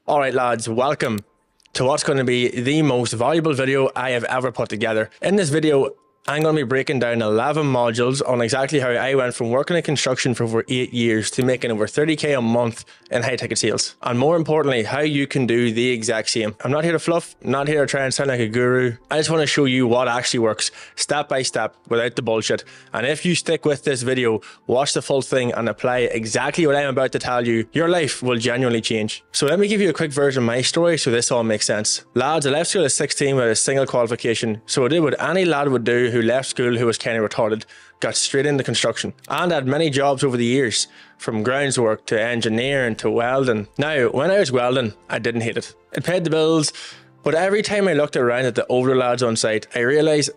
Alright lads, welcome to what's going to be the most valuable video I have ever put together. In this video, I'm going to be breaking down 11 modules on exactly how I went from working in construction for over 8 years to making over 30k a month in high ticket sales. And more importantly, how you can do the exact same. I'm not here to fluff, not here to try and sound like a guru. I just want to show you what actually works step by step without the bullshit. And if you stick with this video, watch the full thing and apply exactly what I'm about to tell you, your life will genuinely change. So let me give you a quick version of my story so this all makes sense. Lads, I left school at 16 with a single qualification. So I did what any lad would do who left school who was kind of retarded, got straight into construction and had many jobs over the years, from grounds work to engineering to welding. Now, when I was welding, I didn't hate it. It paid the bills, but every time I looked around at the older lads on site, I realised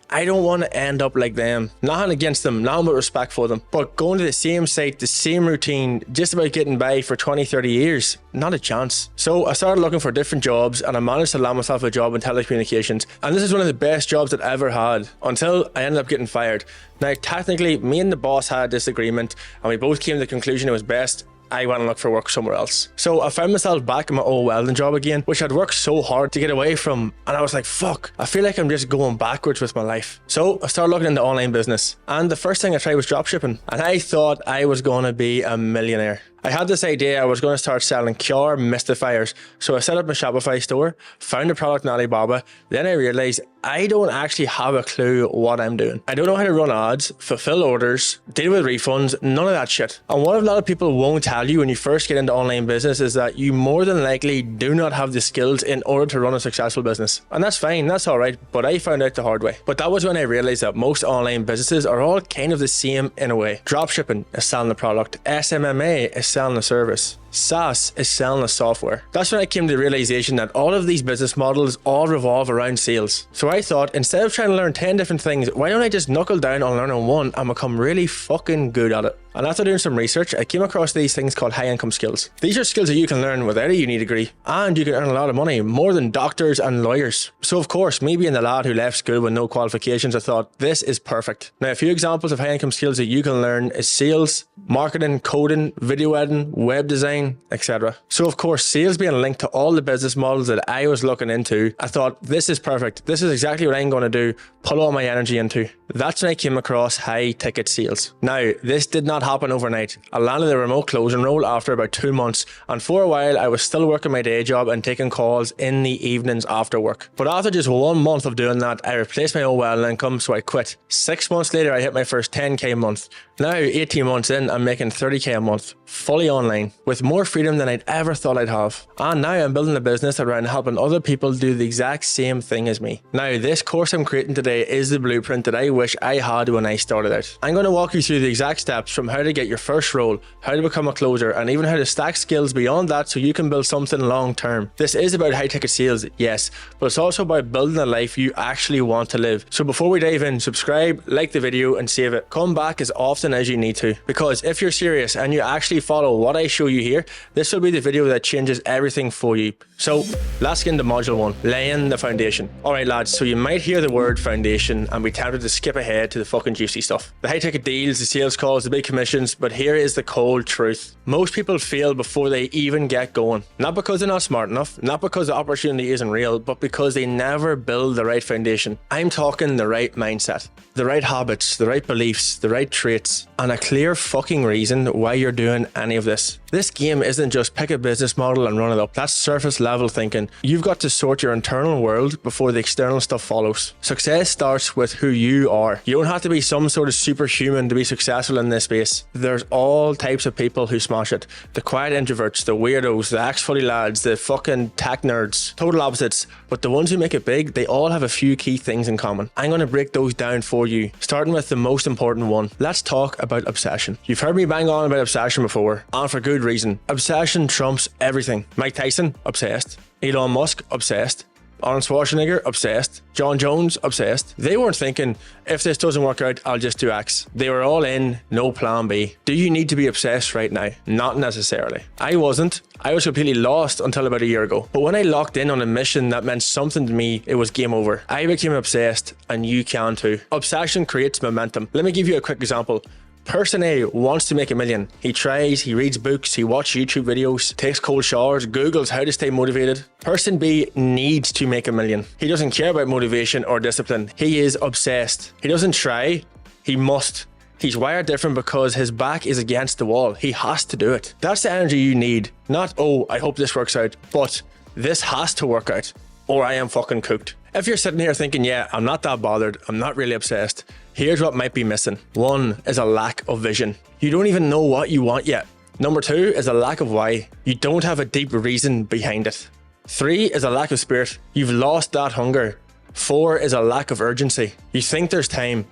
I don't want to end up like them. Nothing against them, nothing but respect for them. But going to the same site, the same routine, just about getting by for 20, 30 years, not a chance. So I started looking for different jobs and I managed to land myself a job in telecommunications. And this is one of the best jobs I'd ever had until I ended up getting fired. Now, technically, me and the boss had a disagreement and we both came to the conclusion it was best I went and looked for work somewhere else. So I found myself back in my old welding job again, which I'd worked so hard to get away from. And I was like, fuck, I feel like I'm just going backwards with my life. So I started looking into online business. And the first thing I tried was dropshipping. And I thought I was going to be a millionaire. I had this idea I was going to start selling car mystifiers. So I set up a Shopify store, found a product in Alibaba. Then I realized I don't actually have a clue what I'm doing. I don't know how to run ads, fulfill orders, deal with refunds, none of that shit. And what a lot of people won't tell you when you first get into online business is that you more than likely do not have the skills in order to run a successful business. And that's fine, that's all right, but I found out the hard way. But that was when I realized that most online businesses are all kind of the same in a way. Dropshipping is selling the product, SMMA is selling the service, SaaS is selling the software. That's when I came to the realization that all of these business models all revolve around sales. So I thought, instead of trying to learn 10 different things, why don't I just knuckle down on learning one and become really fucking good at it? And after doing some research, I came across these things called high income skills. These are skills that you can learn without a uni degree, and you can earn a lot of money, more than doctors and lawyers. So of course, me being the lad who left school with no qualifications, I thought this is perfect. Now, a few examples of high income skills that you can learn is sales, marketing, coding, video editing, web design, etc. So of course, sales being linked to all the business models that I was looking into, I thought this is perfect. This is exactly what I'm going to do, pull all my energy into. That's when I came across high ticket sales. Now, this did not happen overnight. I landed a remote closing role after about 2 months, and for a while I was still working my day job and taking calls in the evenings after work. But after just 1 month of doing that, I replaced my old welding income, so I quit. 6 months later, I hit my first 10k month. Now, 18 months in, I'm making 30k a month, fully online, with more freedom than I'd ever thought I'd have. And now I'm building a business around helping other people do the exact same thing as me. Now, this course I'm creating today is the blueprint that I wish I had when I started out. I'm going to walk you through the exact steps from how to get your first role, how to become a closer, and even how to stack skills beyond that so you can build something long term. This is about high ticket sales, yes, but it's also about building a life you actually want to live. So before we dive in, subscribe, like the video, and save it. Come back as often as you need to, because if you're serious and you actually follow what I show you here, this will be the video that changes everything for you. So let's get into module 1, laying the foundation. Alright lads, so you might hear the word foundation and be tempted to skip ahead to the fucking juicy stuff. The high ticket deals, the sales calls, the big commissions, but here is the cold truth. Most people fail before they even get going. Not because they're not smart enough, not because the opportunity isn't real, but because they never build the right foundation. I'm talking the right mindset, the right habits, the right beliefs, the right traits, and a clear fucking reason why you're doing any of this. This game isn't just pick a business model and run it up. That's surface level thinking. You've got to sort your internal world before the external stuff follows. Success starts with who you are. You don't have to be some sort of superhuman to be successful in this space. There's all types of people who smash it. The quiet introverts, the weirdos, the axe-fully lads, the fucking tech nerds, total opposites. But the ones who make it big, they all have a few key things in common. I'm going to break those down for you, starting with the most important one. Let's talk about obsession. You've heard me bang on about obsession before, and for good reason. Obsession trumps everything. Mike Tyson, obsessed. Elon Musk, obsessed. Arnold Schwarzenegger, obsessed. John Jones, obsessed. They weren't thinking, if this doesn't work out, I'll just do X. They were all in, no plan B. Do you need to be obsessed right now? Not necessarily. I wasn't. I was completely lost until about a year ago. But when I locked in on a mission that meant something to me, it was game over. I became obsessed, and you can too. Obsession creates momentum. Let me give you a quick example. Person A wants to make $1 million. He tries, he reads books, he watches YouTube videos, takes cold showers, Googles how to stay motivated. Person B needs to make $1 million. He doesn't care about motivation or discipline. He is obsessed. He doesn't try, he must. He's wired different because his back is against the wall. He has to do it. That's the energy you need. Not, oh, I hope this works out, but this has to work out or I am fucking cooked. If you're sitting here thinking, yeah, I'm not that bothered, I'm not really obsessed, here's what might be missing. 1 is a lack of vision. You don't even know what you want yet. Number 2 is a lack of why. You don't have a deep reason behind it. 3 is a lack of spirit. You've lost that hunger. 4 is a lack of urgency. You think there's time.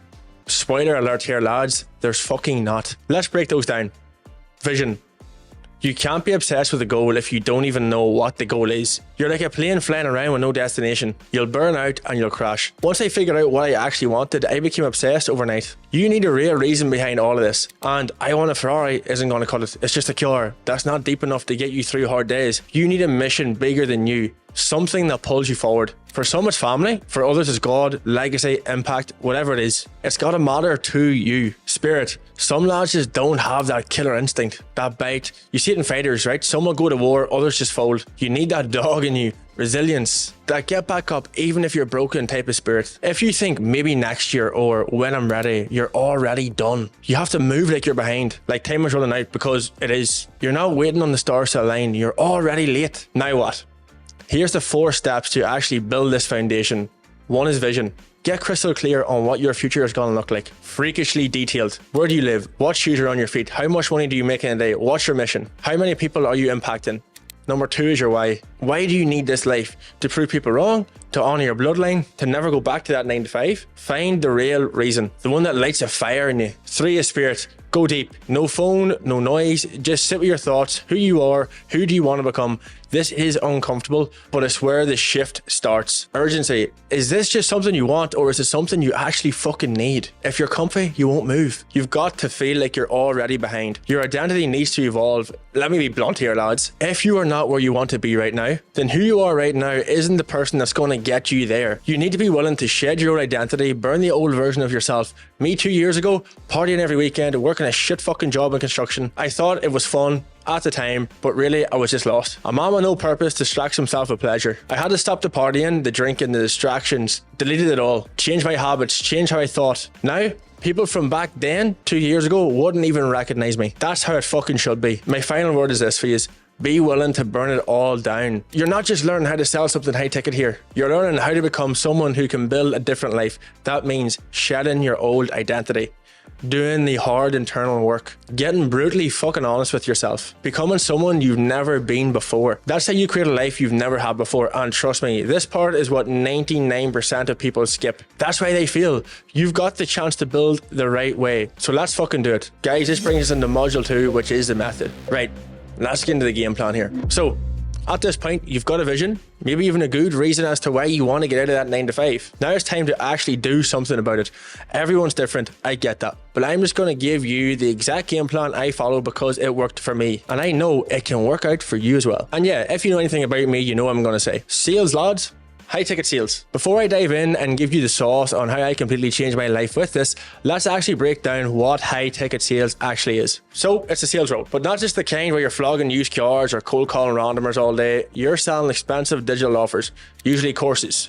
Spoiler alert here, lads, there's fucking not. Let's break those down. Vision. You can't be obsessed with a goal if you don't even know what the goal is. You're like a plane flying around with no destination. You'll burn out and you'll crash. Once I figured out what I actually wanted, I became obsessed overnight. You need a real reason behind all of this. And I want a Ferrari isn't going to cut it. It's just a killer. That's not deep enough to get you through hard days. You need a mission bigger than you. Something that pulls you forward. For some it's family, for others it's God, legacy, impact, whatever it is. It's gotta matter to you. Spirit. Some lads just don't have that killer instinct, that bite. You see it in fighters, right? Some will go to war, others just fold. You need that dog in you. Resilience. That get back up even if you're broken type of spirit. If you think maybe next year or when I'm ready, you're already done. You have to move like you're behind. Like time is running out because it is. You're not waiting on the stars to align, you're already late. Now what? Here's the 4 steps to actually build this foundation. 1 is vision. Get crystal clear on what your future is going to look like. Freakishly detailed. Where do you live? What shoes are on your feet? How much money do you make in a day? What's your mission? How many people are you impacting? Number 2 is your why. Why do you need this life? To prove people wrong? To honor your bloodline? To never go back to that 9 to 5? Find the real reason. The one that lights a fire in you. 3 is spirit. Go deep. No phone, no noise. Just sit with your thoughts. Who you are. Who do you want to become? This is uncomfortable, but it's where the shift starts. Urgency. Is this just something you want or is it something you actually fucking need? If you're comfy, you won't move. You've got to feel like you're already behind. Your identity needs to evolve. Let me be blunt here, lads. If you are not where you want to be right now, then who you are right now isn't the person that's going to get you there. You need to be willing to shed your old identity, burn the old version of yourself. Me 2 years ago, partying every weekend, working a shit fucking job in construction. I thought it was fun at the time, but really I was just lost. A man with no purpose distracts himself with pleasure. I had to stop the partying, the drinking, the distractions, deleted it all, changed my habits, changed how I thought. Now, people from back then, 2 years ago, wouldn't even recognize me. That's how it fucking should be. My final word is this for you. Be willing to burn it all down. You're not just learning how to sell something high ticket here. You're learning how to become someone who can build a different life. That means shedding your old identity. Doing the hard internal work, getting brutally fucking honest with yourself, becoming someone you've never been before. That's how you create a life you've never had before. And trust me, this part is what 99% of people skip. That's why they feel you've got the chance to build the right way. So let's fucking do it. Guys, this brings us into module 2, which is the method. Right, let's get into the game plan here. So at this point, you've got a vision, maybe even a good reason as to why you want to get out of that 9 to 5. Now it's time to actually do something about it. Everyone's different, I get that. But I'm just going to give you the exact game plan I follow because it worked for me. And I know it can work out for you as well. And yeah, if you know anything about me, you know what I'm going to say. Sales, lads. High ticket sales. Before I dive in and give you the sauce on how I completely changed my life with this, let's actually break down what high ticket sales actually is. So it's a sales role, but not just the kind where you're flogging used cars or cold calling randomers all day. You're selling expensive digital offers, usually courses,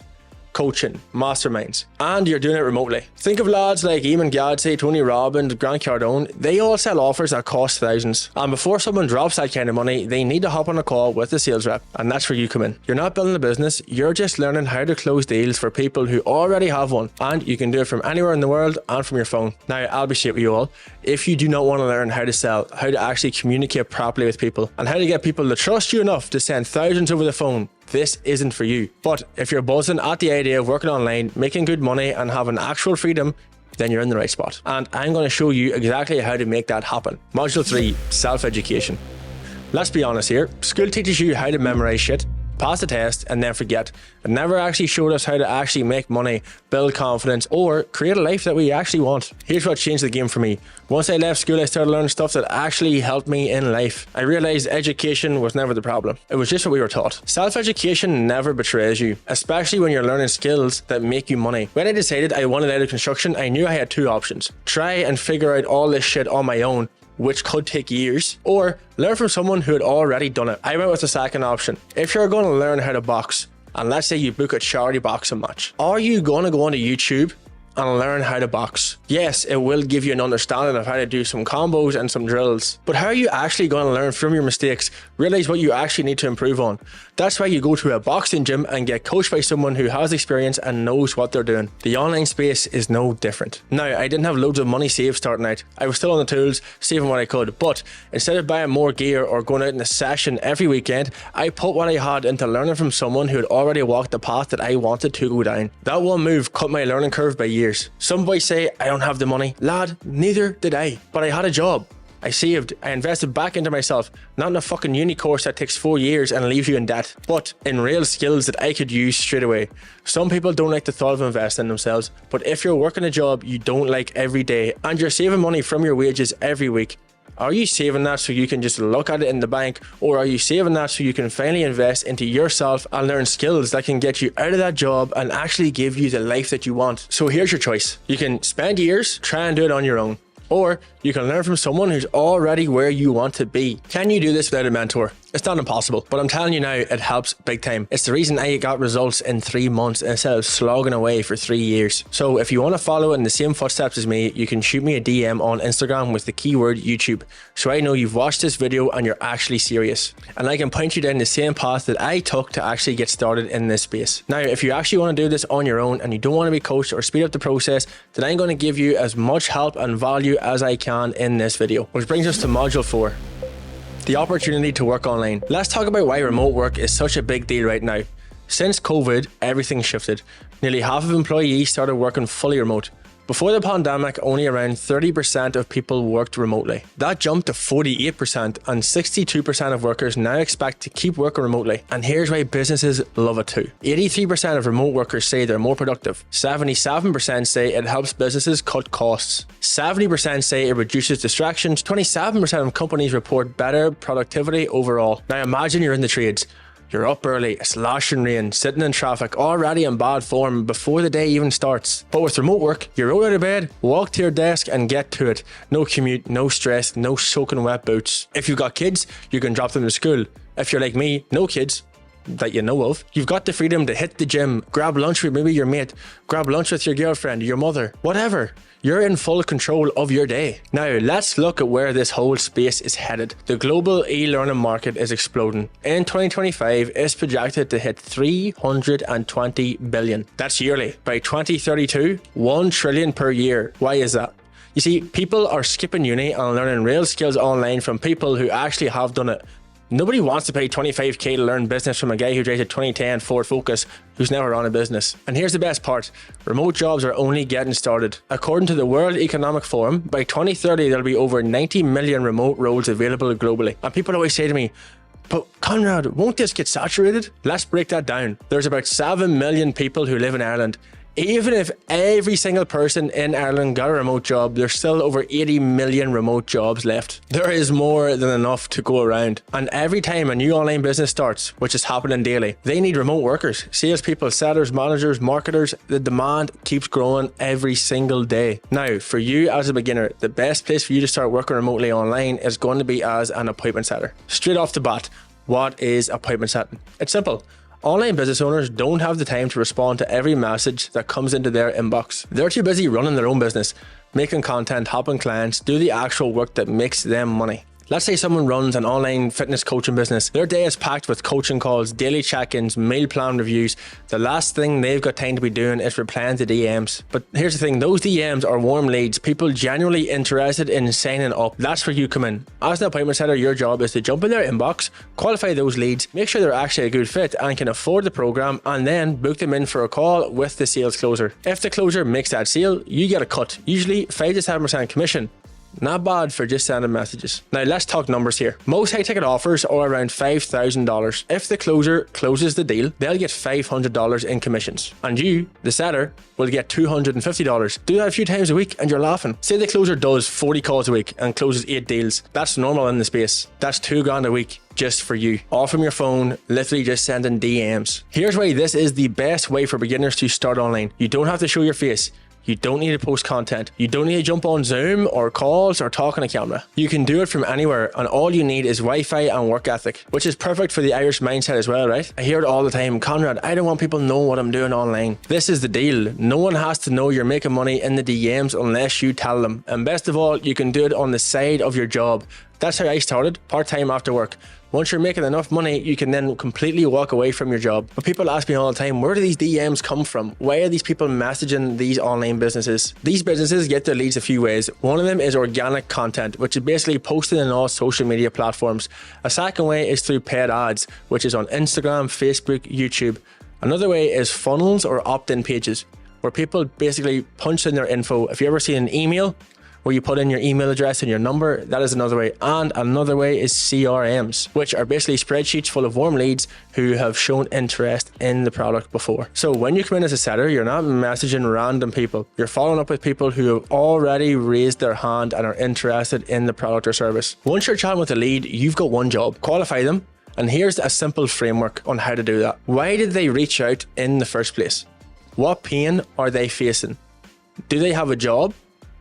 coaching, masterminds, and you're doing it remotely. Think of lads like Eamon Gadsey, Tony Robbins, Grant Cardone. They all sell offers that cost thousands. And before someone drops that kind of money, they need to hop on a call with the sales rep. And that's where you come in. You're not building a business, you're just learning how to close deals for people who already have one. And you can do it from anywhere in the world and from your phone. Now, I'll be straight with you all. If you do not want to learn how to sell, how to actually communicate properly with people, and how to get people to trust you enough to send thousands over the phone, this isn't for you. But if you're buzzing at the idea of working online, making good money and having actual freedom, then you're in the right spot. And I'm going to show you exactly how to make that happen. Module 3, self-education. Let's be honest here. School teaches you how to memorize shit. pass the test, and then forget. It never actually showed us how to actually make money, build confidence, or create a life that we actually want. Here's what changed the game for me. Once I left school, I started learning stuff that actually helped me in life. I realized education was never the problem. It was just what we were taught. Self-education never betrays you, especially when you're learning skills that make you money. When I decided I wanted out of construction, I knew I had two options. Try and figure out all this shit on my own, which could take years, or learn from someone who had already done it. I went with the second option. If you're going to learn how to box, and let's say you book a charity boxing match, are you going to go onto YouTube and learn how to box? Yes, it will give you an understanding of how to do some combos and some drills, but how are you actually going to learn from your mistakes, realize what you actually need to improve on? That's why you go to a boxing gym and get coached by someone who has experience and knows what they're doing. The online space is no different. Now, I didn't have loads of money saved starting out. I was still on the tools, saving what I could, but instead of buying more gear or going out in a session every weekend, I put what I had into learning from someone who had already walked the path that I wanted to go down. That one move cut my learning curve by years. Some boys say I don't have the money. Lad, neither did I, but I had a job. I saved, I invested back into myself, not in a fucking uni course that takes 4 years and leaves you in debt, but in real skills that I could use straight away. Some people don't like the thought of investing in themselves, but if you're working a job you don't like every day and you're saving money from your wages every week, are you saving that so you can just look at it in the bank, or are you saving that so you can finally invest into yourself and learn skills that can get you out of that job and actually give you the life that you want? So here's your choice. You can spend years, try and do it on your own, or you can learn from someone who's already where you want to be. Can you do this without a mentor? It's not impossible, but I'm telling you now, it helps big time. It's the reason I got results in 3 months instead of slogging away for 3 years. So if you want to follow in the same footsteps as me, you can shoot me a DM on Instagram with the keyword YouTube, so I know you've watched this video and you're actually serious. And I can point you down the same path that I took to actually get started in this space. Now, if you actually want to do this on your own and you don't want to be coached or speed up the process, then I'm going to give you as much help and value as I can in this video. Which brings us to module 4. The opportunity to work online. Let's talk about why remote work is such a big deal right now. Since COVID, everything shifted. Nearly half of employees started working fully remote. Before the pandemic, only around 30% of people worked remotely. That jumped to 48%, and 62% of workers now expect to keep working remotely. And here's why businesses love it too. 83% of remote workers say they're more productive. 77% say it helps businesses cut costs. 70% say it reduces distractions. 27% of companies report better productivity overall. Now imagine you're in the trades. You're up early, it's lashing rain, sitting in traffic, already in bad form before the day even starts. But with remote work, you roll out of bed, walk to your desk and get to it. No commute, no stress, no soaking wet boots. If you've got kids, you can drop them to school. If you're like me, no kids that you know of, you've got the freedom to hit the gym, grab lunch with maybe your mate, grab lunch with your girlfriend, your mother, whatever. You're in full control of your day. Now, let's look at where this whole space is headed. The global e-learning market is exploding. In 2025, it's projected to hit 320 billion. That's yearly. By 2032, 1 trillion per year. Why is that? You see, people are skipping uni and learning real skills online from people who actually have done it. Nobody wants to pay 25k to learn business from a guy who drives a 2010 Ford Focus who's never run a business. And here's the best part. Remote jobs are only getting started. According to the World Economic Forum, by 2030 there'll be over 90 million remote roles available globally. And people always say to me, but Conrad, won't this get saturated? Let's break that down. There's about 7 million people who live in Ireland. Even if every single person in Ireland got a remote job, there's still over 80 million remote jobs left. There is more than enough to go around. And every time a new online business starts, which is happening daily, they need remote workers, salespeople, sellers, managers, marketers. The demand keeps growing every single day. Now, for you as a beginner, the best place for you to start working remotely online is going to be as an appointment setter. Straight off the bat, what is appointment setting? It's simple. Online business owners don't have the time to respond to every message that comes into their inbox. They're too busy running their own business, making content, helping clients, do the actual work that makes them money. Let's say someone runs an online fitness coaching business. Their day is packed with coaching calls, daily check-ins, meal plan reviews. The last thing they've got time to be doing is replying to DMs. But here's the thing, those DMs are warm leads, people genuinely interested in signing up. That's where you come in. As an appointment setter, your job is to jump in their inbox, qualify those leads, make sure they're actually a good fit and can afford the program, and then book them in for a call with the sales closer. If the closer makes that sale, you get a cut, usually 5 to 7% commission. Not bad for just sending messages. Now let's talk numbers here. Most high ticket offers are around $5,000. If the closer closes the deal, they'll get $500 in commissions. And you, the seller, will get $250. Do that a few times a week and you're laughing. Say the closer does 40 calls a week and closes 8 deals. That's normal in the space. That's $2,000 a week just for you. All from your phone, literally just sending DMs. Here's why this is the best way for beginners to start online. You don't have to show your face. You don't need to post content. You don't need to jump on Zoom or calls or talk on a camera. You can do it from anywhere, and all you need is Wi-Fi and work ethic, which is perfect for the Irish mindset as well, right? I hear it all the time. Conrad, I don't want people knowing what I'm doing online. This is the deal. No one has to know you're making money in the DMs unless you tell them. And best of all, you can do it on the side of your job. That's how I started, part-time after work. Once you're making enough money, you can then completely walk away from your job. But people ask me all the time, where do these DMs come from? Why are these people messaging these online businesses? These businesses get their leads a few ways. One of them is organic content, which is basically posted in all social media platforms. A second way is through paid ads, which is on Instagram, Facebook, YouTube. Another way is funnels or opt-in pages, where people basically punch in their info. If you ever see an email, where you put in your email address and your number, that is another way. And another way is CRMs, which are basically spreadsheets full of warm leads who have shown interest in the product before. So when you come in as a seller, you're not messaging random people. You're following up with people who have already raised their hand and are interested in the product or service. Once you're chatting with a lead, you've got one job: qualify them. And here's a simple framework on how to do that. Why did they reach out in the first place? What pain are they facing? Do they have a job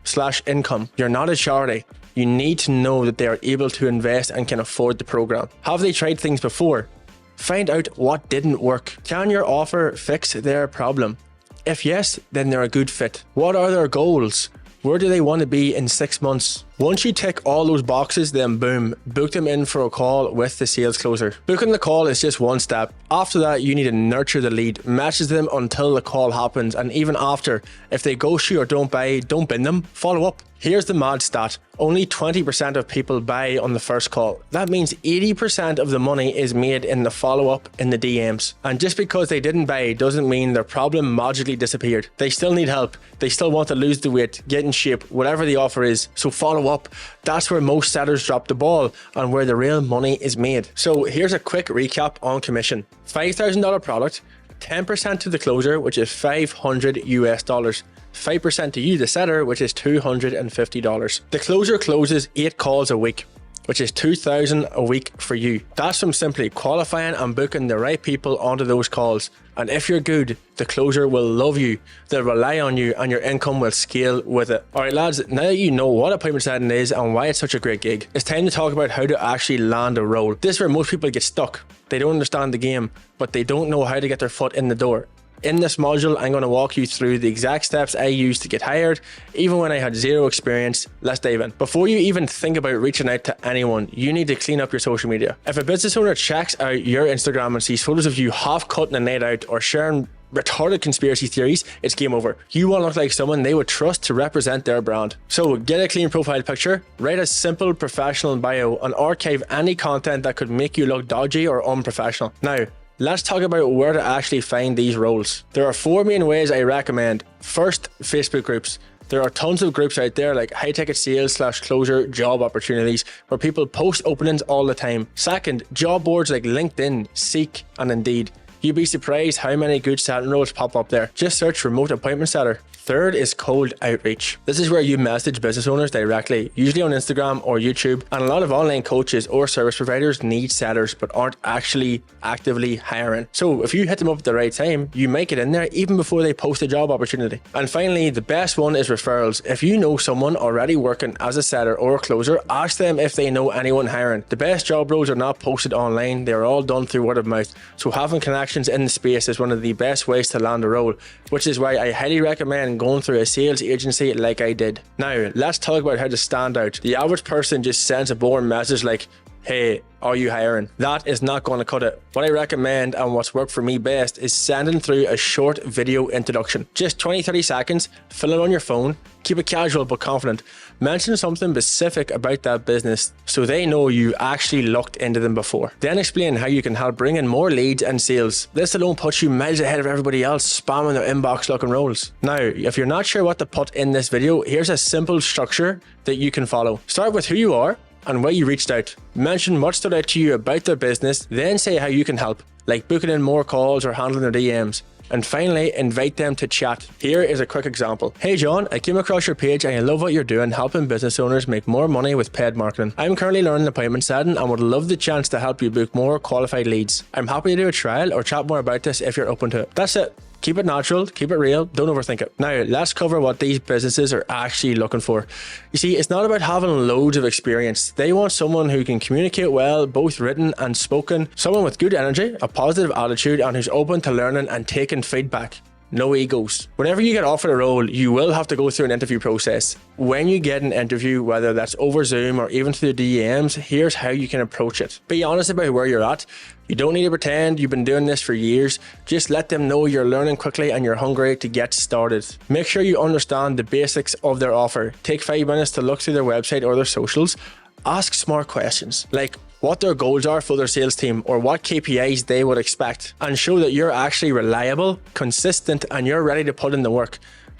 / income? You're not a charity. You need to know that they are able to invest and can afford the program. Have they tried things before? Find out what didn't work. Can your offer fix their problem? If yes, then they're a good fit. What are their goals? Where do they want to be in 6 months? Once you tick all those boxes, then boom, book them in for a call with the sales closer. Booking the call is just one step. After that, you need to nurture the lead, message them until the call happens, and even after, if they ghost you or don't buy, don't bin them, follow up. Here's the mad stat: only 20% of people buy on the first call. That means 80% of the money is made in the follow-up in the DMs. And just because they didn't buy doesn't mean their problem magically disappeared. They still need help. They still want to lose the weight, get in shape, whatever the offer is. So follow up. That's where most sellers drop the ball and where the real money is made. So here's a quick recap on commission. $5,000 product, 10% to the closer, which is $500 US. 5% to you, the seller, which is $250. The closer closes 8 calls a week, which is $2,000 a week for you. That's from simply qualifying and booking the right people onto those calls. And if you're good, the closer will love you, they'll rely on you, and your income will scale with it. Alright lads, now that you know what appointment setting is and why it's such a great gig, it's time to talk about how to actually land a role. This is where most people get stuck. They don't understand the game, but they don't know how to get their foot in the door. In this module, I'm going to walk you through the exact steps I used to get hired, even when I had zero experience. Let's dive in. Before you even think about reaching out to anyone, you need to clean up your social media. If a business owner checks out your Instagram and sees photos of you half cutting a night out or sharing retarded conspiracy theories, it's game over. You want to look like someone they would trust to represent their brand. So get a clean profile picture, write a simple professional bio, and archive any content that could make you look dodgy or unprofessional. Now, let's talk about where to actually find these roles. There are 4 main ways I recommend. First, Facebook groups. There are tons of groups out there like high ticket sales / closer job opportunities where people post openings all the time. Second, job boards like LinkedIn, Seek, and Indeed. You'd be surprised how many good selling roles pop up there. Just search remote appointment setter. Third is cold outreach. This is where you message business owners directly, usually on Instagram or YouTube, and a lot of online coaches or service providers need sellers but aren't actually actively hiring. So if you hit them up at the right time, you might get in there even before they post a job opportunity. And finally, the best one is referrals. If you know someone already working as a seller or a closer, ask them if they know anyone hiring. The best job roles are not posted online, they are all done through word of mouth. So having connections in the space is one of the best ways to land a role, which is why I highly recommend going through a sales agency like I did. Now, let's talk about how to stand out. The average person just sends a boring message like, hey, are you hiring? That is not going to cut it. What I recommend and what's worked for me best is sending through a short video introduction. Just 20-30 seconds, fill it on your phone, keep it casual but confident. Mention something specific about that business so they know you actually looked into them before. Then explain how you can help bring in more leads and sales. This alone puts you miles ahead of everybody else spamming their inbox looking roles. Now, if you're not sure what to put in this video, here's a simple structure that you can follow. Start with who you are and why you reached out. Mention what stood out to you about their business, then say how you can help, like booking in more calls or handling their DMs. And finally, invite them to chat. Here is a quick example. Hey John, I came across your page and I love what you're doing, helping business owners make more money with paid marketing. I'm currently learning appointment setting and would love the chance to help you book more qualified leads. I'm happy to do a trial or chat more about this if you're open to it. That's it. Keep it natural, keep it real, don't overthink it. Now, let's cover what these businesses are actually looking for. You see, it's not about having loads of experience. They want someone who can communicate well, both written and spoken, someone with good energy, a positive attitude, and who's open to learning and taking feedback. No egos. Whenever you get offered a role, you will have to go through an interview process. When you get an interview, whether that's over Zoom or even through the DMs, here's how you can approach it. Be honest about where you're at. You don't need to pretend you've been doing this for years. Just let them know you're learning quickly and you're hungry to get started. Make sure you understand the basics of their offer. Take 5 minutes to look through their website or their socials. Ask smart questions like what their goals are for their sales team or what KPIs they would expect, and show that you're actually reliable, consistent, and you're ready to put in the work.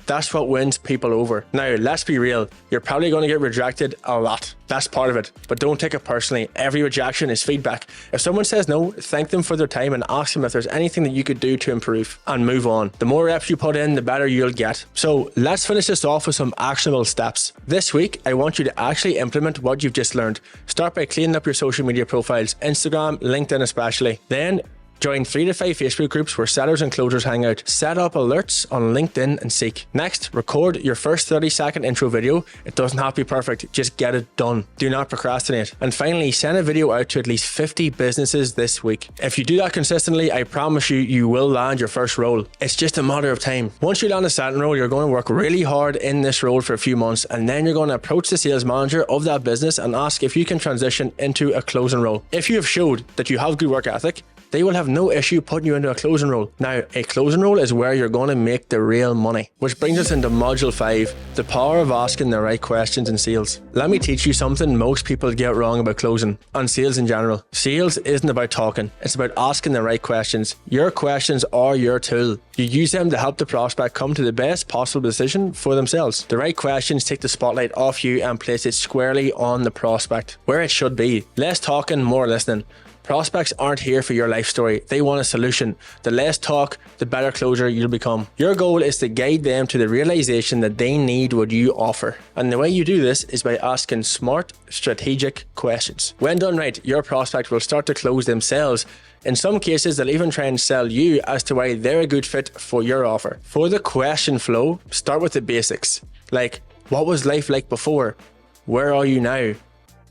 That's what wins people over. Now, let's be real. You're probably going to get rejected a lot. That's part of it, but don't take it personally. Every rejection is feedback. If someone says no, thank them for their time and ask them if there's anything that you could do to improve, and move on. The more reps you put in, the better you'll get. So let's finish this off with some actionable steps. This week, I want you to actually implement what you've just learned. Start by cleaning up your social media profiles, Instagram, LinkedIn especially. Then join 3 to 5 Facebook groups where sellers and closers hang out. Set up alerts on LinkedIn and Seek. Next, record your first 30-second intro video. It doesn't have to be perfect, just get it done. Do not procrastinate. And finally, send a video out to at least 50 businesses this week. If you do that consistently, I promise you, you will land your first role. It's just a matter of time. Once you land a second role, you're going to work really hard in this role for a few months, and then you're going to approach the sales manager of that business and ask if you can transition into a closing role. If you have showed that you have good work ethic, they will have no issue putting you into a closing role. Now, a closing role is where you're going to make the real money. Which brings us into module 5, the power of asking the right questions in sales. Let me teach you something most people get wrong about closing, and sales in general. Sales isn't about talking, it's about asking the right questions. Your questions are your tool. You use them to help the prospect come to the best possible decision for themselves. The right questions take the spotlight off you and place it squarely on the prospect, where it should be. Less talking, more listening. Prospects aren't here for your life story. They want a solution. The less talk, the better closer you'll become. Your goal is to guide them to the realization that they need what you offer. And the way you do this is by asking smart, strategic questions. When done right, your prospect will start to close themselves. In some cases, they'll even try and sell you as to why they're a good fit for your offer. For the question flow, start with the basics. Like, what was life like before? Where are you now?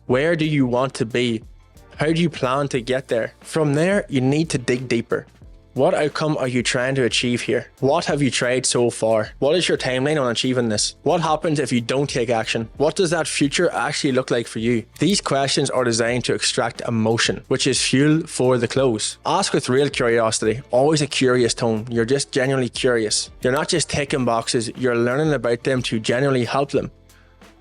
Where do you want to be? How do you plan to get there? From there, you need to dig deeper. What outcome are you trying to achieve here? What have you tried so far? What is your timeline on achieving this? What happens if you don't take action? What does that future actually look like for you? These questions are designed to extract emotion, which is fuel for the close. Ask with real curiosity, always a curious tone. You're just genuinely curious. You're not just ticking boxes, you're learning about them to genuinely help them.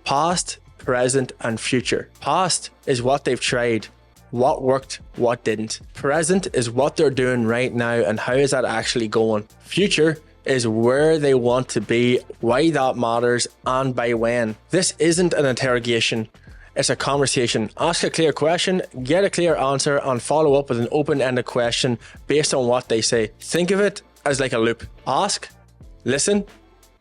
Past, present, and future. Past is what they've tried. What worked, what didn't. Present is what they're doing right now and how is that actually going. Future is where they want to be, why that matters, and by when. This isn't an interrogation, it's a conversation. Ask a clear question, get a clear answer, and follow up with an open-ended question based on what they say. Think of it as like a loop. Ask, listen,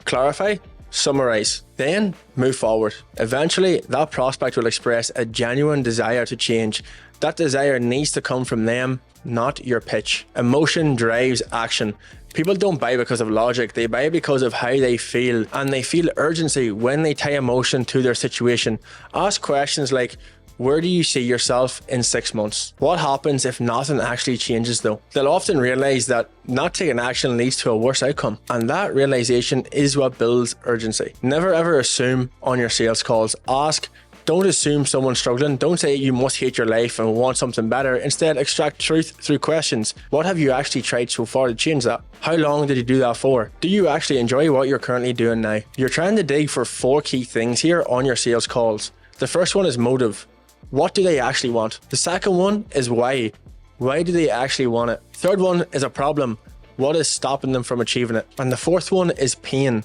clarify, summarize, then move forward. Eventually, that prospect will express a genuine desire to change. That desire needs to come from them, not your pitch. Emotion drives action. People don't buy because of logic, they buy because of how they feel, and they feel urgency when they tie emotion to their situation. Ask questions like, where do you see yourself in 6 months? What happens if nothing actually changes though? They'll often realize that not taking action leads to a worse outcome, and that realization is what builds urgency. Never ever assume on your sales calls. Ask, Don't assume someone's struggling. Don't say you must hate your life and want something better. Instead, extract truth through questions. What have you actually tried so far to change that? How long did you do that for? Do you actually enjoy what you're currently doing now? You're trying to dig for 4 key things here on your sales calls. The first one is motive. What do they actually want? The second one is why. Why do they actually want it? Third one is a problem. What is stopping them from achieving it? And the fourth one is pain.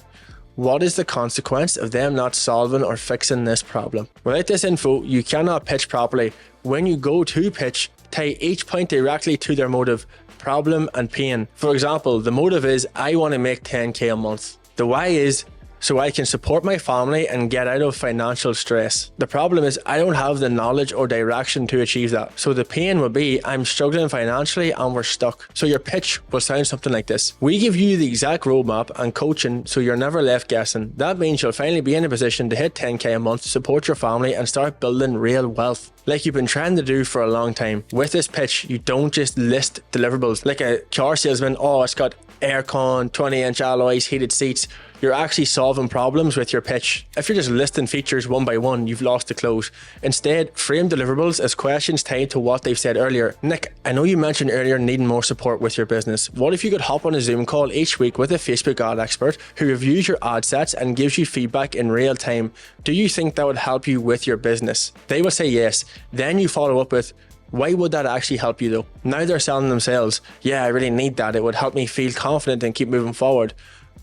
What is the consequence of them not solving or fixing this problem? Without this info, you cannot pitch properly. When you go to pitch, tie each point directly to their motive, problem, and pain. For example, the motive is, I want to make 10K a month. The why is, so I can support my family and get out of financial stress. The problem is, I don't have the knowledge or direction to achieve that. So the pain will be, I'm struggling financially and we're stuck. So your pitch will sound something like this. We give you the exact roadmap and coaching so you're never left guessing. That means you'll finally be in a position to hit 10K a month, support your family, and start building real wealth. Like you've been trying to do for a long time. With this pitch, you don't just list deliverables like a car salesman. Oh, it's got aircon, 20-inch alloys, heated seats. You're actually solving problems with your pitch. If you're just listing features one by one, you've lost the close. Instead, frame deliverables as questions tied to what they've said earlier. Nick, I know you mentioned earlier needing more support with your business. What if you could hop on a Zoom call each week with a Facebook ad expert who reviews your ad sets and gives you feedback in real time? Do you think that would help you with your business? They will say yes. Then you follow up with, why would that actually help you though? Now they're selling themselves. Yeah, I really need that. It would help me feel confident and keep moving forward.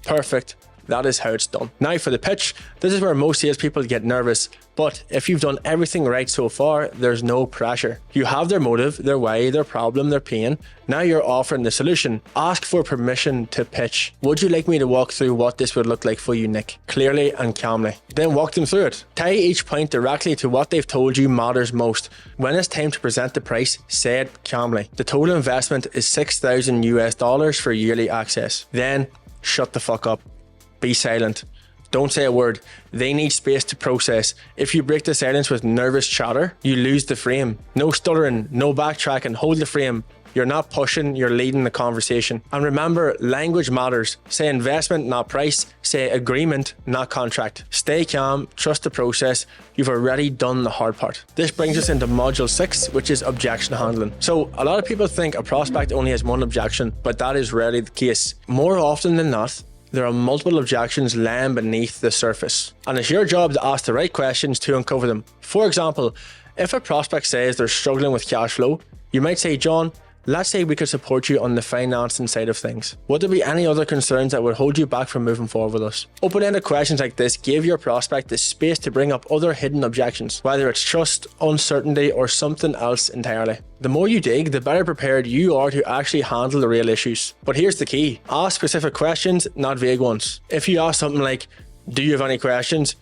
Perfect. That is how it's done. Now for the pitch, this is where most salespeople get nervous. But if you've done everything right so far, there's no pressure. You have their motive, their why, their problem, their pain. Now you're offering the solution. Ask for permission to pitch. Would you like me to walk through what this would look like for you, Nick? Clearly and calmly. Then walk them through it. Tie each point directly to what they've told you matters most. When it's time to present the price, say it calmly. The total investment is $6,000 for yearly access. Then shut the fuck up. Be silent. Don't say a word. They need space to process. If you break the silence with nervous chatter, you lose the frame. No stuttering, no backtracking. Hold the frame. You're not pushing, you're leading the conversation. And remember, language matters. Say investment, not price. Say agreement, not contract. Stay calm, trust the process. You've already done the hard part. This brings us into module 6, which is objection handling. So a lot of people think a prospect only has one objection, but that is rarely the case. More often than not, there are multiple objections lying beneath the surface, and it's your job to ask the right questions to uncover them. For example, if a prospect says they're struggling with cash flow, you might say, John, let's say we could support you on the financing side of things. Would there be any other concerns that would hold you back from moving forward with us? Open-ended questions like this give your prospect the space to bring up other hidden objections, whether it's trust, uncertainty, or something else entirely. The more you dig, the better prepared you are to actually handle the real issues. But here's the key. Ask specific questions, not vague ones. If you ask something like, do you have any questions?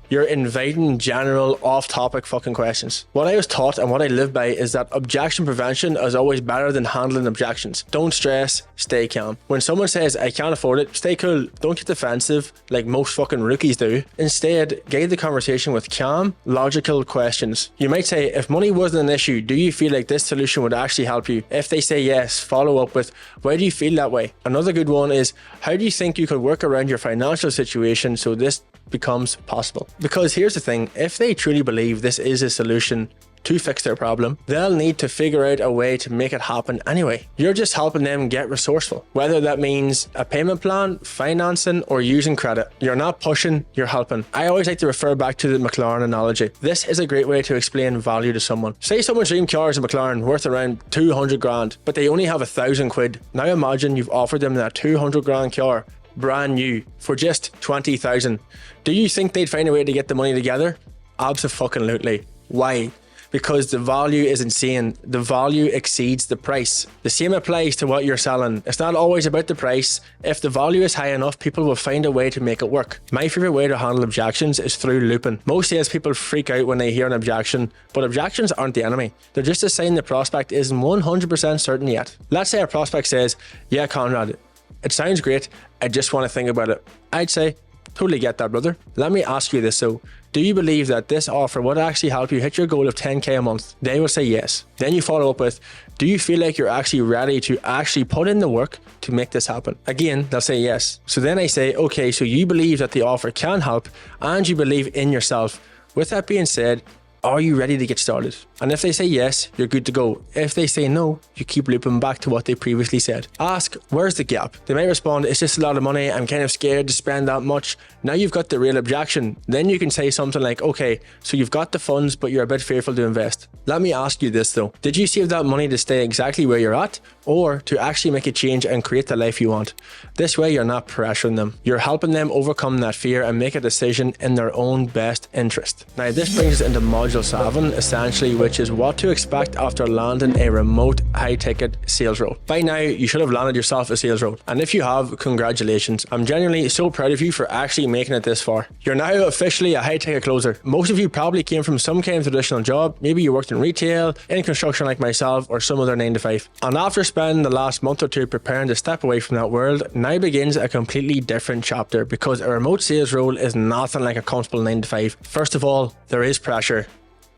You're inviting general off-topic fucking questions. What I was taught and what I live by is that objection prevention is always better than handling objections. Don't stress, stay calm. When someone says, I can't afford it, stay cool. Don't get defensive like most fucking rookies do. Instead, guide the conversation with calm, logical questions. You might say, if money wasn't an issue, do you feel like this solution would actually help you? If they say yes, follow up with, why do you feel that way? Another good one is, how do you think you could work around your financial situation so this becomes possible? Because here's the thing, if they truly believe this is a solution to fix their problem, they'll need to figure out a way to make it happen anyway. You're just helping them get resourceful, whether that means a payment plan, financing, or using credit. You're not pushing, you're helping. I always like to refer back to the McLaren analogy. This is a great way to explain value to someone. Say someone's dream car is a McLaren worth around 200 grand, but they only have 1,000 quid. Now imagine you've offered them that 200 grand car, brand new, for just 20,000. Do you think they'd find a way to get the money together? Abso-fucking-lutely. Why? Because the value is insane. The value exceeds the price. The same applies to what you're selling. It's not always about the price. If the value is high enough, people will find a way to make it work. My favorite way to handle objections is through looping. Most salespeople freak out when they hear an objection, but objections aren't the enemy. They're just a sign the prospect isn't 100% certain yet. Let's say a prospect says, yeah, Conrad, it sounds great, I just want to think about it. I'd say, totally get that, brother. Let me ask you this though. Do you believe that this offer would actually help you hit your goal of 10K a month? They will say yes. Then you follow up with, do you feel like you're actually ready to actually put in the work to make this happen? Again, they'll say yes. So then I say, okay, so you believe that the offer can help and you believe in yourself. With that being said, are you ready to get started? And if they say yes, you're good to go. If they say no, you keep looping back to what they previously said. Ask, where's the gap? They might respond, it's just a lot of money, I'm kind of scared to spend that much. Now you've got the real objection. Then you can say something like, okay, so you've got the funds, but you're a bit fearful to invest. Let me ask you this though. Did you save that money to stay exactly where you're at, or to actually make a change and create the life you want? This way you're not pressuring them. You're helping them overcome that fear and make a decision in their own best interest. Now this brings us into module 7, essentially, which is what to expect after landing a remote high-ticket sales role. By now, you should have landed yourself a sales role. And if you have, congratulations. I'm genuinely so proud of you for actually making it this far. You're now officially a high-ticket closer. Most of you probably came from some kind of traditional job. Maybe you worked in retail, in construction like myself, or some other 9 to 5. And after spending the last month or two preparing to step away from that world, now begins a completely different chapter, because a remote sales role is nothing like a comfortable 9 to 5. First of all, there is pressure.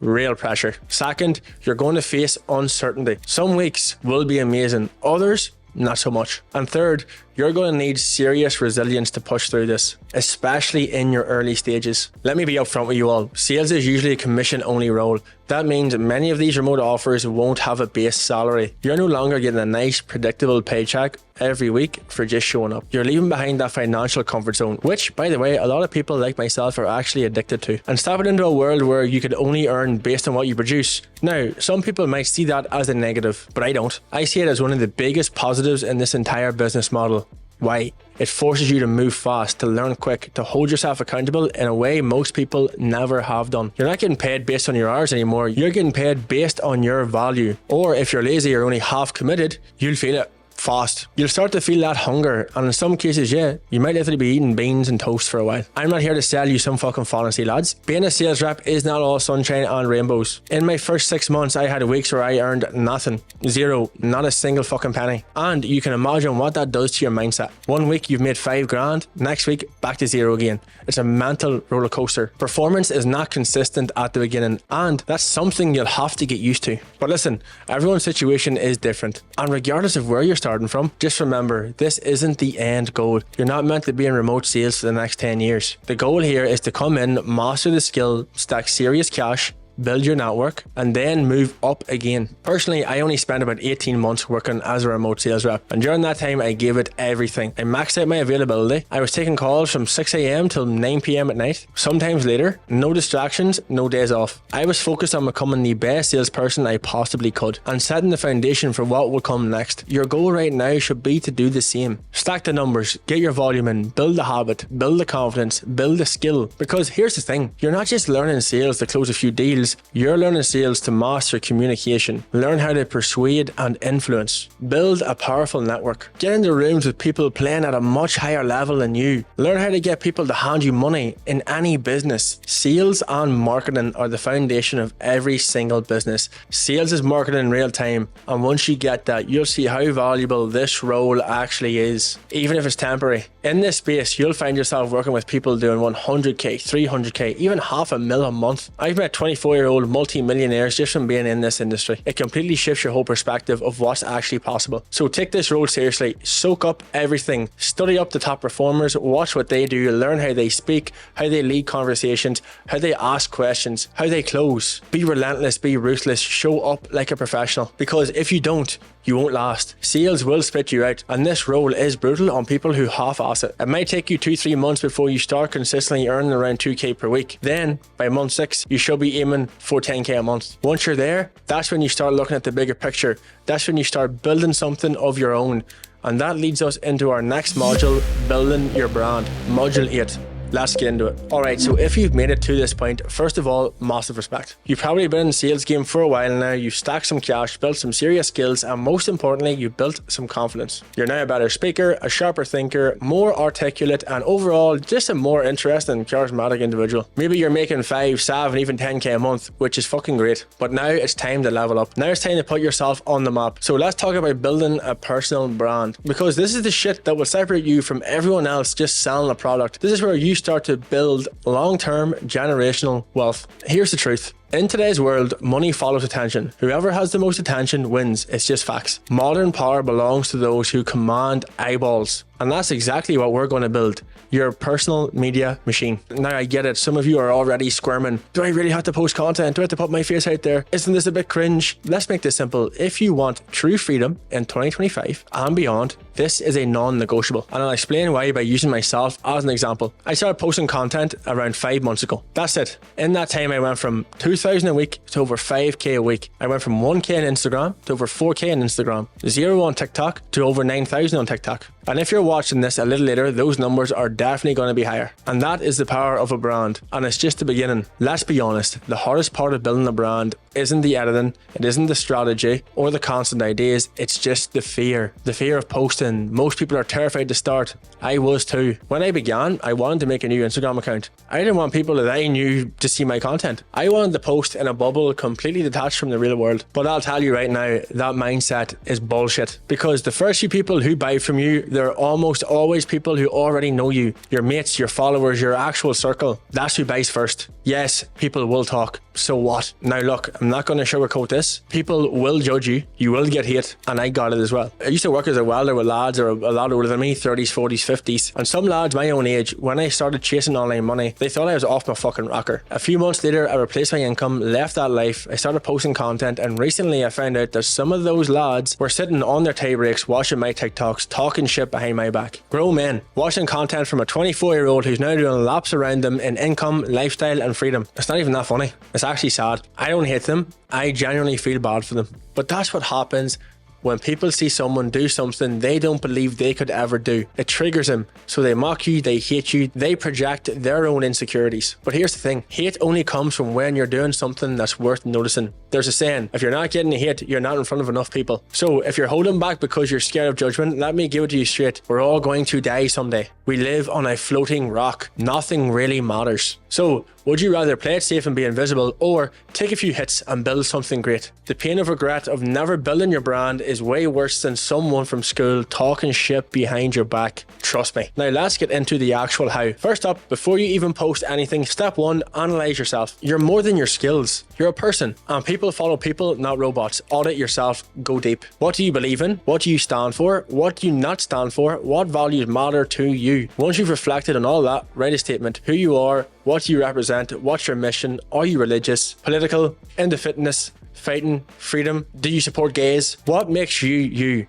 Real pressure. Second, you're going to face uncertainty. Some weeks will be amazing, others not so much. And third, you're going to need serious resilience to push through this, especially in your early stages. Let me be upfront with you all. Sales is usually a commission-only role. That means many of these remote offers won't have a base salary. You're no longer getting a nice, predictable paycheck every week for just showing up. You're leaving behind that financial comfort zone, which, by the way, a lot of people like myself are actually addicted to, and stepping into a world where you could only earn based on what you produce. Now, some people might see that as a negative, but I don't. I see it as one of the biggest positives in this entire business model. Why? It forces you to move fast, to learn quick, to hold yourself accountable in a way most people never have done. You're not getting paid based on your hours anymore. You're getting paid based on your value. Or if you're lazy or only half committed, you'll feel it fast. You'll start to feel that hunger, and in some cases, yeah, you might literally be eating beans and toast for a while. I'm not here to sell you some fucking fantasy, lads. Being a sales rep is not all sunshine and rainbows. In my first 6 months, I had weeks where I earned nothing. Zero. Not a single fucking penny. And you can imagine what that does to your mindset. One week you've made 5 grand, next week back to zero again. It's a mental roller coaster. Performance is not consistent at the beginning, and that's something you'll have to get used to. But listen, everyone's situation is different, and regardless of where you're starting from, just remember, this isn't the end goal. You're not meant to be in remote sales for the next 10 years. The goal here is to come in, master the skill, stack serious cash, build your network, and then move up again. Personally, I only spent about 18 months working as a remote sales rep, and during that time I gave it everything. I maxed out my availability. I was taking calls from 6 a.m. till 9 p.m. at night, sometimes later. No distractions, no days off. I was focused on becoming the best salesperson I possibly could, and setting the foundation for what will come next. Your goal right now should be to do the same. Stack the numbers, get your volume in, build the habit, build the confidence, build the skill. Because here's the thing, you're not just learning sales to close a few deals. You're learning sales to master communication, learn how to persuade and influence, build a powerful network, get into rooms with people playing at a much higher level than you, learn how to get people to hand you money in any business. Sales and marketing are the foundation of every single business. Sales is marketing in real time, and once you get that, you'll see how valuable this role actually is, even if it's temporary. In this space, you'll find yourself working with people doing 100k, 300k, even $500,000 a month. I've met 24-year-old multi-millionaires just from being in this industry. It completely shifts your whole perspective of what's actually possible. So take this role seriously, soak up everything, study up the top performers, watch what they do, learn how they speak, how they lead conversations, how they ask questions, how they close. Be relentless, be ruthless, show up like a professional, because if you don't, you won't last. Sales will spit you out, and this role is brutal on people who half-ass it. It might take you 2-3 months before you start consistently earning around 2k per week. Then, by month 6, you should be aiming for 10k a month. Once you're there, that's when you start looking at the bigger picture. That's when you start building something of your own. And that leads us into our next module, building your brand. Module 8. Let's get into it. Alright, so if you've made it to this point, first of all, massive respect. You've probably been in the sales game for a while now, you've stacked some cash, built some serious skills, and most importantly, you built some confidence. You're now a better speaker, a sharper thinker, more articulate, and overall, just a more interesting, charismatic individual. Maybe you're making 5, 7, even 10k a month, which is fucking great. But now it's time to level up. Now it's time to put yourself on the map. So let's talk about building a personal brand, because this is the shit that will separate you from everyone else just selling a product. This is where you start to build long-term generational wealth. Here's the truth. In today's world, money follows attention. Whoever has the most attention wins. It's just facts. Modern power belongs to those who command eyeballs. And that's exactly what we're going to build. Your personal media machine. Now I get it. Some of you are already squirming. Do I really have to post content? Do I have to put my face out there? Isn't this a bit cringe? Let's make this simple. If you want true freedom in 2025 and beyond, this is a non-negotiable. And I'll explain why by using myself as an example. I started posting content around 5 months ago. That's it. In that time, I went from 2,000 a week to over 5K a week. I went from 1K on Instagram to over 4K on Instagram, 0 on TikTok to over 9,000 on TikTok. And if you're watching this a little later, those numbers are definitely going to be higher. And that is the power of a brand. And it's just the beginning. Let's be honest, the hardest part of building a brand isn't the editing, it isn't the strategy or the constant ideas, it's just the fear of posting. Most people are terrified to start. I was too. When I began, I wanted to make a new Instagram account. I didn't want people that I knew to see my content. I wanted to post in a bubble completely detached from the real world. But I'll tell you right now, that mindset is bullshit. Because the first few people who buy from you, they're almost always people who already know you. Your mates, your followers, your actual circle. That's who buys first. Yes, people will talk. So what? Now look, I'm not going to sugarcoat this. People will judge you. You will get hate. And I got it as well. I used to work as a welder with lads who are a lot older than me, 30s, 40s, 50s. And some lads my own age, when I started chasing online money, they thought I was off my fucking rocker. A few months later, I replaced my income, left that life. I started posting content. And recently I found out that some of those lads were sitting on their tie breaks, watching my TikToks, talking shit behind my back. Grown men, watching content from a 24-year-old who's now doing laps around them in income, lifestyle and freedom. It's not even that funny. It's actually sad. I don't hate them. I genuinely feel bad for them. But that's what happens when people see someone do something they don't believe they could ever do. It triggers them. So they mock you, they hate you, they project their own insecurities. But here's the thing, hate only comes from when you're doing something that's worth noticing. There's a saying, if you're not getting hate, you're not in front of enough people. So if you're holding back because you're scared of judgment, let me give it to you straight. We're all going to die someday. We live on a floating rock. Nothing really matters. So would you rather play it safe and be invisible, or take a few hits and build something great? The pain of regret of never building your brand is way worse than someone from school talking shit behind your back. Trust me. Now let's get into the actual how. First up, before you even post anything, step 1, analyze yourself. You're more than your skills. You're a person, and people follow people, not robots. Audit yourself, go deep. What do you believe in? What do you stand for? What do you not stand for? What values matter to you? Once you've reflected on all that, write a statement. Who you are, what do you represent, what's your mission, are you religious, political, into fitness, fighting, freedom, do you support gays? What makes you you?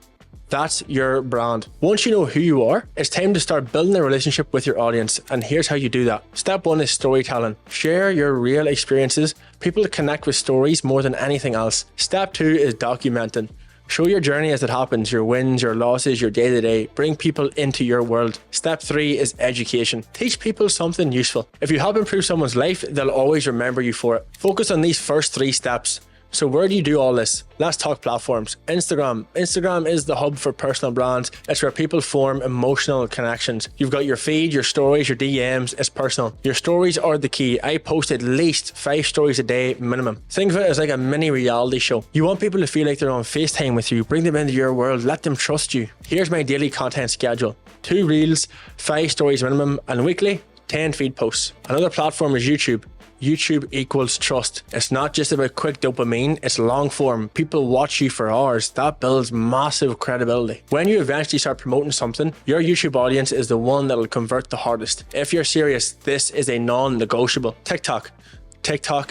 That's your brand. Once you know who you are, it's time to start building a relationship with your audience. And here's how you do that. Step 1 is storytelling. Share your real experiences. People connect with stories more than anything else. Step 2 is documenting. Show your journey as it happens, your wins, your losses, your day-to-day. Bring people into your world. Step 3 is education. Teach people something useful. If you help improve someone's life, they'll always remember you for it. Focus on these first 3 steps. So where do you do all this? Let's talk platforms. Instagram. Instagram is the hub for personal brands. It's where people form emotional connections. You've got your feed, your stories, your DMs. It's personal. Your stories are the key. I post at least 5 stories a day minimum. Think of it as like a mini reality show. You want people to feel like they're on FaceTime with you. Bring them into your world. Let them trust you. Here's my daily content schedule. 2 reels, 5 stories minimum, and weekly, 10 feed posts. Another platform is YouTube. YouTube equals trust. It's not just about quick dopamine, it's long form. People watch you for hours. That builds massive credibility. When you eventually start promoting something, your YouTube audience is the one that'll convert the hardest. If you're serious, this is a non-negotiable. TikTok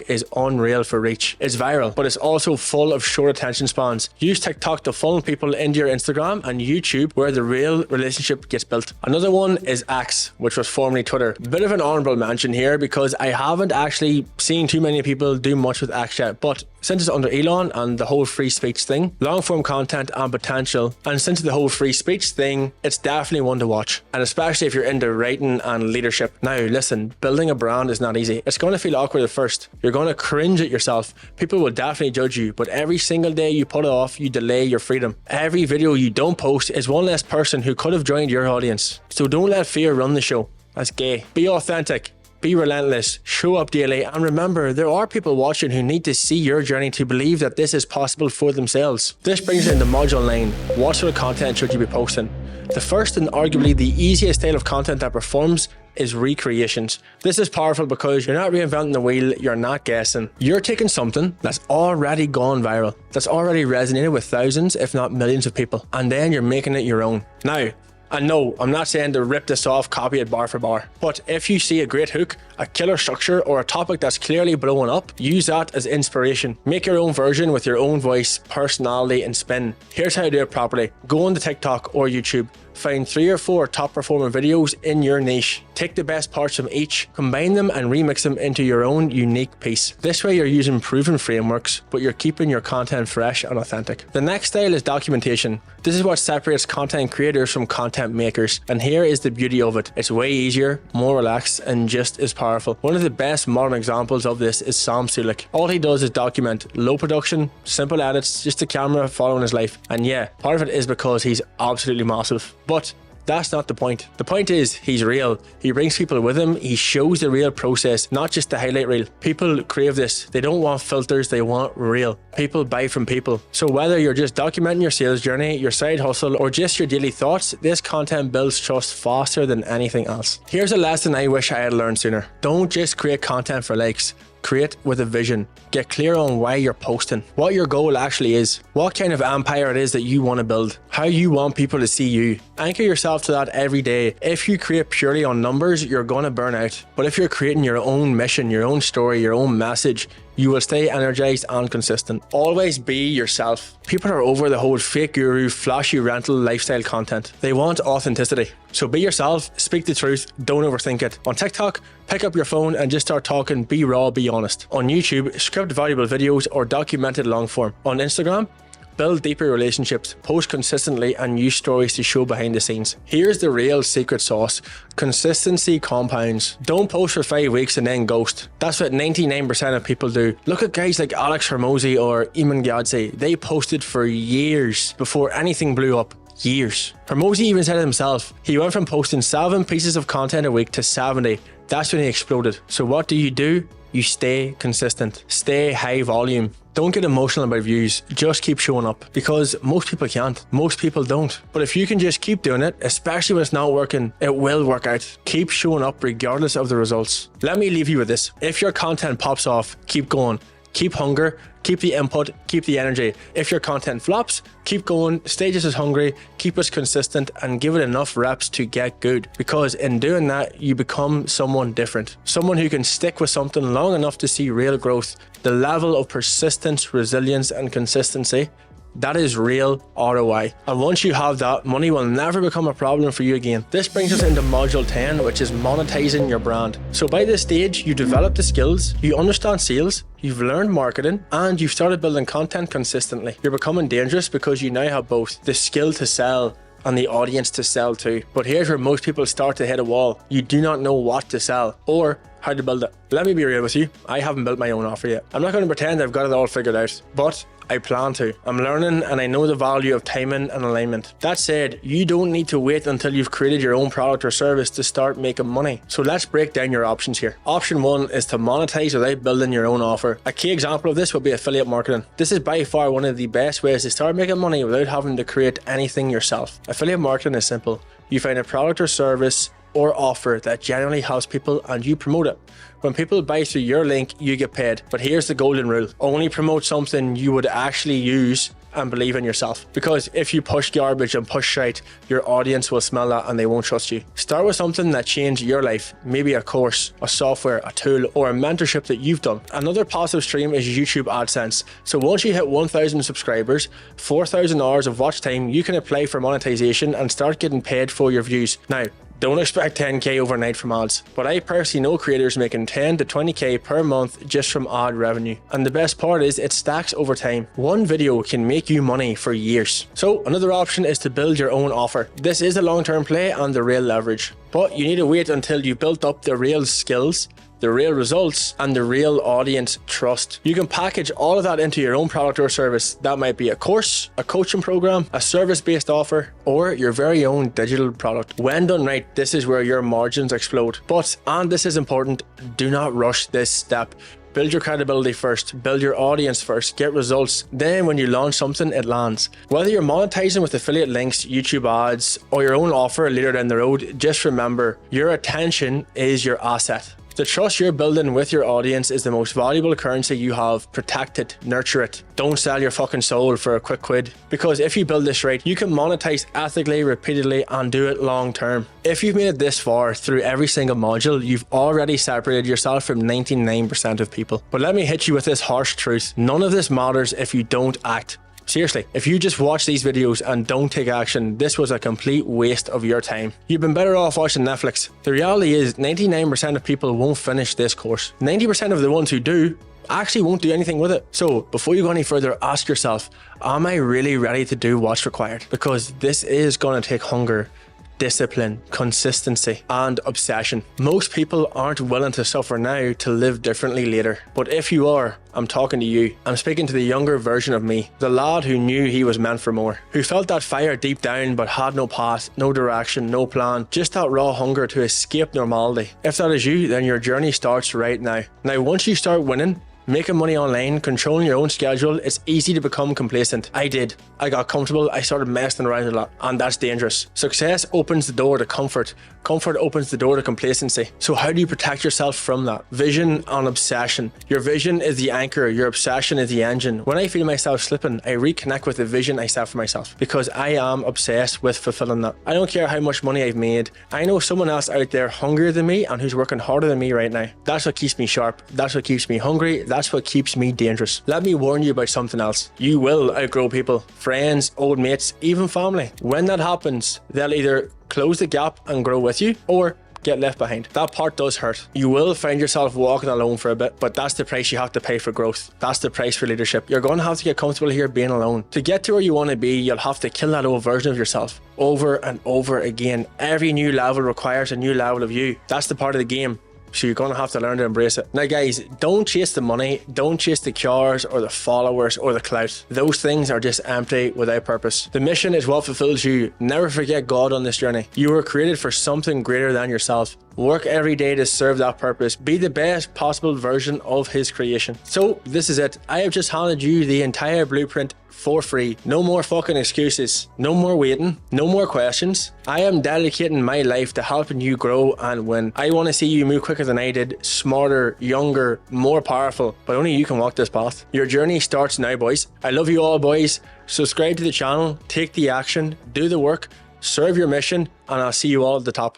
is unreal for reach. It's viral, but it's also full of short attention spans. Use TikTok to funnel people into your Instagram, and YouTube where the real relationship gets built. Another one is X, which was formerly Twitter. Bit of an honorable mention here because I haven't actually seen too many people do much with X yet, but since it's under Elon and the whole free speech thing, long form content and potential, and since the whole free speech thing, it's definitely one to watch, and especially if you're into writing and leadership. Now listen, building a brand is not easy. It's going to feel awkward at first. You're going to cringe at yourself. People will definitely judge you, but every single day you put it off, you delay your freedom. Every video you don't post is one less person who could have joined your audience. So don't let fear run the show. That's gay. Be authentic. Be relentless, show up daily, and remember, there are people watching who need to see your journey to believe that this is possible for themselves. This brings us into module 9. What sort of content should you be posting? The first and arguably the easiest style of content that performs is recreations. This is powerful because you're not reinventing the wheel, you're not guessing. You're taking something that's already gone viral, that's already resonated with thousands, if not millions of people, and then you're making it your own. Now, and no, I'm not saying to rip this off, copy it bar for bar. But if you see a great hook, a killer structure, or a topic that's clearly blowing up, use that as inspiration. Make your own version with your own voice, personality, and spin. Here's how to do it properly. Go on to TikTok or YouTube. Find 3 or 4 top performing videos in your niche. Take the best parts from each, combine them and remix them into your own unique piece. This way you're using proven frameworks, but you're keeping your content fresh and authentic. The next style is documentation. This is what separates content creators from content makers. And here is the beauty of it. It's way easier, more relaxed, and just as powerful. One of the best modern examples of this is Sam Sulik. All he does is document low production, simple edits, just a camera following his life. And yeah, part of it is because he's absolutely massive. But that's not the point. The point is he's real. He brings people with him. He shows the real process, not just the highlight reel. People crave this. They don't want filters. They want real. People buy from people. So whether you're just documenting your sales journey, your side hustle, or just your daily thoughts, this content builds trust faster than anything else. Here's a lesson I wish I had learned sooner. Don't just create content for likes. Create with a vision. Get clear on why you're posting, what your goal actually is, what kind of empire it is that you want to build, how you want people to see you. Anchor yourself to that every day. If you create purely on numbers, you're going to burn out. But if you're creating your own mission, your own story, your own message, you will stay energized and consistent. Always be yourself. People are over the whole fake guru, flashy rental lifestyle content. They want authenticity. So be yourself, speak the truth, don't overthink it. On TikTok, pick up your phone and just start talking, be raw, be honest. On YouTube, script valuable videos or documented long form. On Instagram, build deeper relationships, post consistently and use stories to show behind the scenes. Here's the real secret sauce. Consistency compounds. Don't post for 5 weeks and then ghost. That's what 99% of people do. Look at guys like Alex Hormozi or Eamon Gadzhi. They posted for years before anything blew up. Years. Hormozi even said it himself. He went from posting 7 pieces of content a week to 70. That's when he exploded. So what do? You stay consistent. Stay high volume. Don't get emotional about views. Just keep showing up because most people can't. Most people don't. But if you can just keep doing it, especially when it's not working, it will work out. Keep showing up regardless of the results. Let me leave you with this. If your content pops off, keep going. Keep hunger, keep the input, keep the energy. If your content flops, keep going, stay just as hungry, keep us consistent and give it enough reps to get good. Because in doing that, you become someone different. Someone who can stick with something long enough to see real growth. The level of persistence, resilience and consistency, that is real ROI. And once you have that, money will never become a problem for you again. This brings us into module 10, which is monetizing your brand. So by this stage, you develop the skills, you understand sales, you've learned marketing, and you've started building content consistently. You're becoming dangerous because you now have both the skill to sell and the audience to sell to. But here's where most people start to hit a wall. You do not know what to sell or how to build it. Let me be real with you. I haven't built my own offer yet. I'm not going to pretend I've got it all figured out, but I plan to. I'm learning and I know the value of timing and alignment. That said, you don't need to wait until you've created your own product or service to start making money. So let's break down your options here. Option 1 is to monetize without building your own offer. A key example of this would be affiliate marketing. This is by far one of the best ways to start making money without having to create anything yourself. Affiliate marketing is simple. You find a product or service or offer that genuinely helps people and you promote it. When people buy through your link, you get paid. But here's the golden rule. Only promote something you would actually use and believe in yourself. Because if you push garbage and push shite, your audience will smell that and they won't trust you. Start with something that changed your life. Maybe a course, a software, a tool, or a mentorship that you've done. Another positive stream is YouTube AdSense. So once you hit 1,000 subscribers, 4,000 hours of watch time, you can apply for monetization and start getting paid for your views. Now, don't expect 10k overnight from ads, but I personally know creators making 10 to 20k per month just from ad revenue. And the best part is it stacks over time. One video can make you money for years. So another option is to build your own offer. This is a long-term play and the real leverage, but you need to wait until you've built up the real skills, the real results, and the real audience trust. You can package all of that into your own product or service. That might be a course, a coaching program, a service-based offer, or your very own digital product. When done right, this is where your margins explode. But, and this is important, do not rush this step. Build your credibility first, build your audience first, get results. Then when you launch something, it lands. Whether you're monetizing with affiliate links, YouTube ads, or your own offer later down the road, just remember, your attention is your asset. The trust you're building with your audience is the most valuable currency you have. Protect it, nurture it. Don't sell your fucking soul for a quick quid. Because if you build this right, you can monetize ethically, repeatedly, and do it long term. If you've made it this far through every single module, you've already separated yourself from 99% of people. But let me hit you with this harsh truth. None of this matters if you don't act. Seriously, if you just watch these videos and don't take action, this was a complete waste of your time. You've been better off watching Netflix. The reality is 99% of people won't finish this course. 90% of the ones who do actually won't do anything with it. So before you go any further, ask yourself, am I really ready to do what's required? Because this is going to take hunger, discipline, consistency, and obsession. Most people aren't willing to suffer now to live differently later. But if you are, I'm talking to you. I'm speaking to the younger version of me, the lad who knew he was meant for more, who felt that fire deep down but had no path, no direction, no plan, just that raw hunger to escape normality. If that is you, then your journey starts right now. Now, once you start winning, making money online, controlling your own schedule, it's easy to become complacent. I did. I got comfortable, I started messing around a lot, and that's dangerous. Success opens the door to comfort. Comfort opens the door to complacency. So how do you protect yourself from that? Vision and obsession. Your vision is the anchor, your obsession is the engine. When I feel myself slipping, I reconnect with the vision I set for myself because I am obsessed with fulfilling that. I don't care how much money I've made. I know someone else out there hungrier than me and who's working harder than me right now. That's what keeps me sharp. That's what keeps me hungry. That's what keeps me dangerous. Let me warn you about something else. You will outgrow people, friends, old mates, even family. When that happens, they'll either close the gap and grow with you or get left behind. That part does hurt. You will find yourself walking alone for a bit, but that's the price you have to pay for growth. That's the price for leadership. You're going to have to get comfortable here being alone. To get to where you want to be, you'll have to kill that old version of yourself over and over again. Every new level requires a new level of you. That's the part of the game. So you're going to have to learn to embrace it. Now guys, don't chase the money, don't chase the cars or the followers or the clout. Those things are just empty without purpose. The mission is what fulfills you. Never forget God on this journey. You were created for something greater than yourself. Work every day to serve that purpose. Be the best possible version of His creation. So this is it. I have just handed you the entire blueprint for free. No more fucking excuses. No more waiting. No more questions. I am dedicating my life to helping you grow and win. I want to see you move quicker than I did, smarter, younger, more powerful, but only you can walk this path. Your journey starts now, boys. I love you all, boys. Subscribe to the channel, take the action, do the work, serve your mission, and I'll see you all at the top.